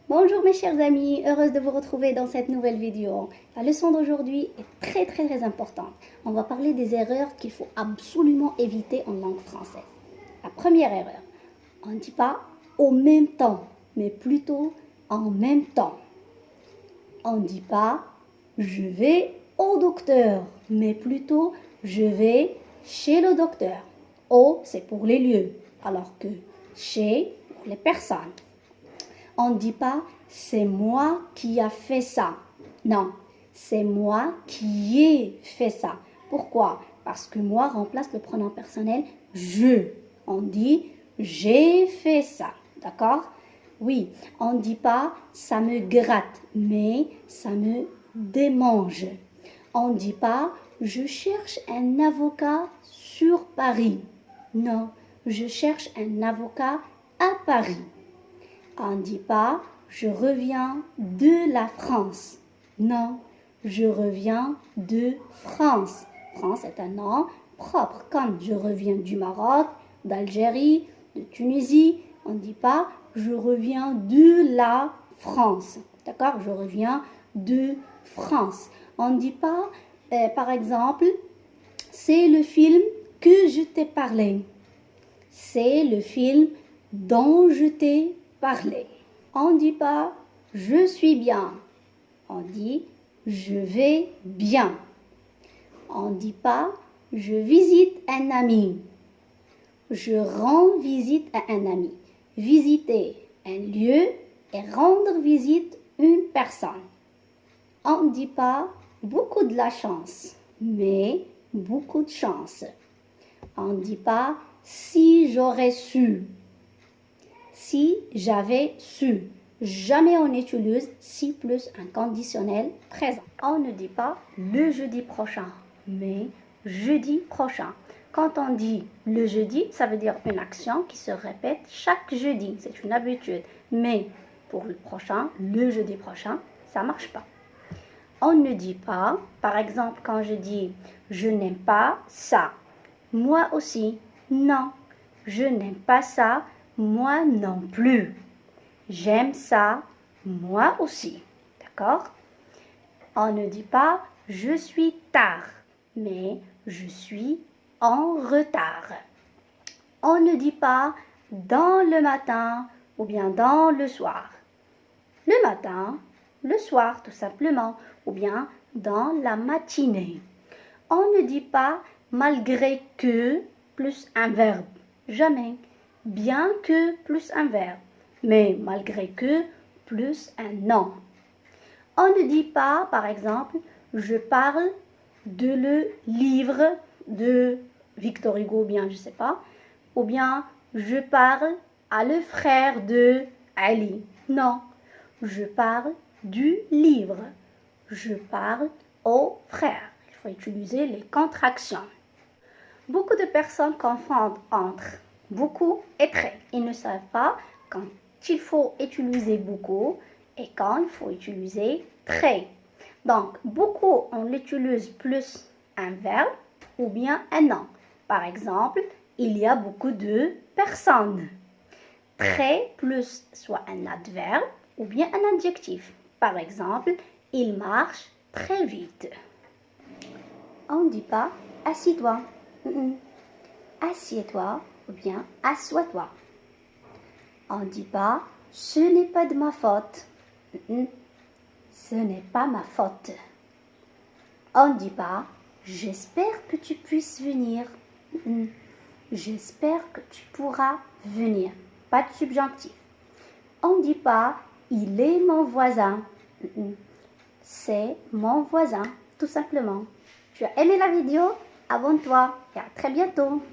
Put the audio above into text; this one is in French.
Bonjour mes chers amis, heureuse de vous retrouver dans cette nouvelle vidéo. La leçon d'aujourd'hui est très importante. On va parler des erreurs qu'il faut absolument éviter en langue française. La première erreur, on ne dit pas au même temps, mais plutôt en même temps. On ne dit pas je vais au docteur, mais plutôt je vais chez le docteur. Au, c'est pour les lieux, alors que chez, pour les personnes. On ne dit pas c'est moi qui a fait ça. Non, c'est moi qui ai fait ça. Pourquoi? Parce que moi remplace le pronom personnel je. On dit j'ai fait ça. D'accord? Oui, on ne dit pas ça me gratte, mais ça me démange. On ne dit pas je cherche un avocat sur Paris. Non, je cherche un avocat à Paris. On ne dit pas je reviens de la France. Non, je reviens de France. France est un nom propre. Comme je reviens du Maroc, d'Algérie, de Tunisie, on ne dit pas je reviens de la France. D'accord? Je reviens de France. On ne dit pas, par exemple, c'est le film que je t'ai parlé. C'est le film dont je t'ai parlé. On ne dit pas je suis bien. On dit je vais bien. On ne dit pas je visite un ami. Je rends visite à un ami. Visiter un lieu et rendre visite une personne. On ne dit pas beaucoup de la chance, mais beaucoup de chance. On ne dit pas si j'aurais su. Si j'avais su. Jamais on utilise si plus un conditionnel présent. On ne dit pas le jeudi prochain, mais jeudi prochain. Quand on dit le jeudi, ça veut dire une action qui se répète chaque jeudi. C'est une habitude. Mais pour le prochain, le jeudi prochain, ça ne marche pas. On ne dit pas, par exemple, quand je dis je n'aime pas ça, moi aussi, non, je n'aime pas ça, moi non plus. J'aime ça, moi aussi. D'accord? On ne dit pas je suis tard, mais je suis en retard. On ne dit pas dans le matin ou bien dans le soir. Le matin, le soir tout simplement, ou bien dans la matinée. On ne dit pas malgré que plus un verbe. Jamais. Bien que plus un verbe. Mais malgré que plus un nom. On ne dit pas, par exemple, je parle de le livre de Victor Hugo, ou bien je ne sais pas, ou bien je parle à le frère de Ali. Non, je parle du livre. Je parle au frère. Il faut utiliser les contractions. Beaucoup de personnes confondent entre beaucoup et très. Ils ne savent pas quand il faut utiliser beaucoup et quand il faut utiliser très. Donc, beaucoup, on l'utilise plus un verbe ou bien un nom. Par exemple, il y a beaucoup de personnes. Très plus soit un adverbe ou bien un adjectif. Par exemple, il marche très vite. On ne dit pas assis-toi. Assieds-toi ou bien assois-toi. On ne dit pas ce n'est pas de ma faute. Ce n'est pas ma faute. On ne dit pas j'espère que tu puisses venir. J'espère que tu pourras venir. Pas de subjonctif. On ne dit pas il est mon voisin. C'est mon voisin, tout simplement. Tu as aimé la vidéo? Abonne-toi et à très bientôt.